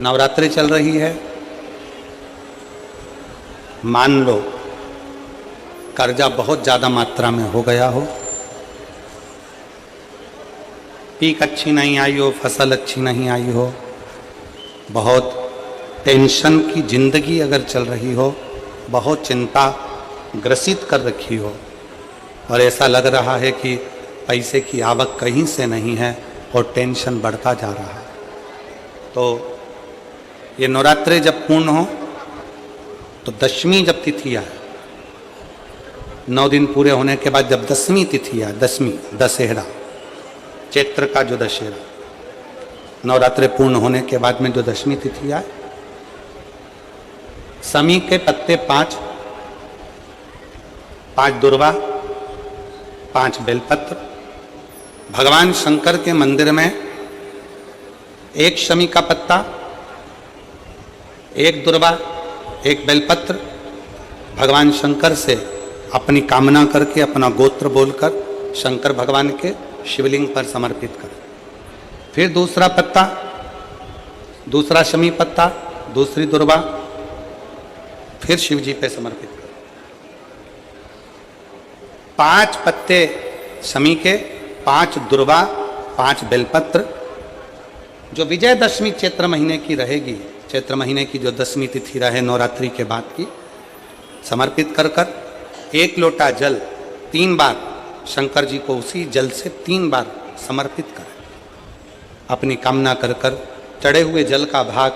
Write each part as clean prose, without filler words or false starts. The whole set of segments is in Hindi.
नवरात्रि चल रही है। मान लो कर्जा बहुत ज़्यादा मात्रा में हो गया हो, पीक अच्छी नहीं आई हो, फसल अच्छी नहीं आई हो, बहुत टेंशन की जिंदगी अगर चल रही हो, बहुत चिंता ग्रसित कर रखी हो और ऐसा लग रहा है कि पैसे की आवक कहीं से नहीं है और टेंशन बढ़ता जा रहा है, तो ये नवरात्रि जब पूर्ण हो तो दशमी जब तिथि आए, 9 दिन पूरे होने के बाद जब दसवीं तिथि आए, दसवीं दशहरा, चैत्र का जो दशहरा, नवरात्रि पूर्ण होने के बाद में जो दशमी तिथि आए, समी के पत्ते 5 दुर्वा, 5 बेलपत्र, भगवान शंकर के मंदिर में 1 शमी का पत्ता, 1 दुर्वा, 1 बेलपत्र, भगवान शंकर से अपनी कामना करके, अपना गोत्र बोलकर शंकर भगवान के शिवलिंग पर समर्पित करें। फिर दूसरा पत्ता, दूसरा शमी पत्ता, दूसरी दुर्वा, फिर शिव जी पे समर्पित करें। 5 पत्ते शमी के, 5 दुर्वा, 5 बेलपत्र, जो विजयदशमी चैत्र महीने की रहेगी, चैत्र महीने की जो दसवीं तिथि रहे नवरात्रि के बाद की, समर्पित कर 1 लोटा जल 3 बार शंकर जी को उसी जल से 3 बार समर्पित करें। अपनी कामना कर चढ़े हुए जल का भाग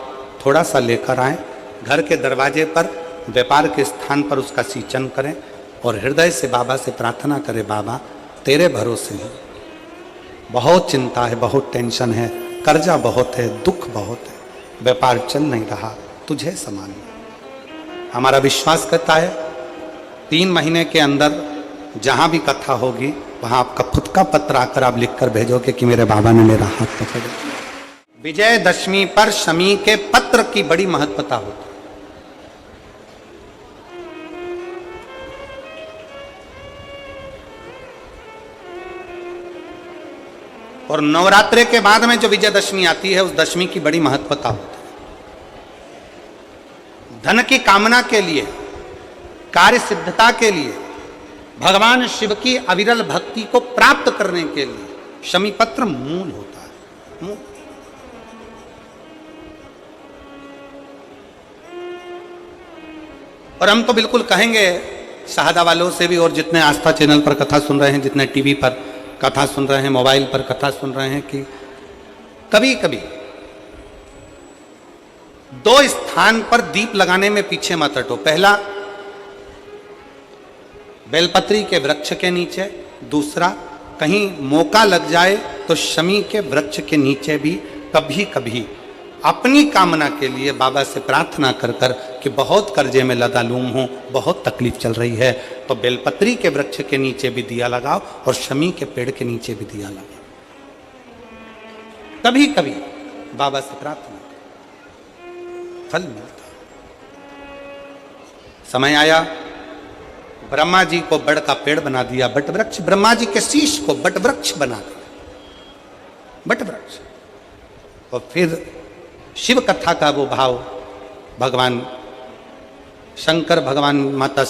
थोड़ा सा लेकर आएं, घर के दरवाजे पर, व्यापार के स्थान पर उसका सिंचन करें और हृदय से बाबा से प्रार्थना करें, बाबा तेरे भरोसे हैं, बहुत चिंता है, बहुत टेंशन है, कर्जा बहुत है, दुख बहुत है, व्यापार चल नहीं रहा, तुझे समान। हमारा विश्वास करता है 3 महीने के अंदर जहां भी कथा होगी वहां आपका खुद का पत्र आकर आप लिखकर भेजोगे कि मेरे बाबा ने मेरा हाथ पकड़ा। विजयदशमी पर शमी के पत्र की बड़ी महत्वता होती है। और नवरात्रि के बाद में जो विजयदशमी आती है, उस दशमी की बड़ी महत्वता होती है। धन की कामना के लिए, कार्य सिद्धता के लिए, भगवान शिव की अविरल भक्ति को प्राप्त करने के लिए शमी पत्र मूल होता है। मूल। और हम तो बिल्कुल कहेंगे शहादा वालों से भी, और जितने आस्था चैनल पर कथा सुन रहे हैं, जितने टीवी पर कथा सुन रहे हैं, मोबाइल पर कथा सुन रहे हैं, कि कभी कभी 2 स्थान पर दीप लगाने में पीछे मत हटो। पहला बेलपत्री के वृक्ष के नीचे, दूसरा कहीं मौका लग जाए तो शमी के वृक्ष के नीचे भी कभी कभी अपनी कामना के लिए बाबा से प्रार्थना कर कि बहुत कर्जे में लदालूम हूं, बहुत तकलीफ चल रही है, तो बेलपत्री के वृक्ष के नीचे भी दिया लगाओ और शमी के पेड़ के नीचे भी दिया लगाओ। कभी कभी बाबा से प्रार्थना करो, फल मिलता। समय आया, ब्रह्मा जी को बड़ का पेड़ बना दिया, बट वृक्ष, ब्रह्मा जी के शीश को बट वृक्ष बना दिया, बट वृक्ष। और फिर शिव कथा का वो भाव, भगवान शंकर, भगवान माता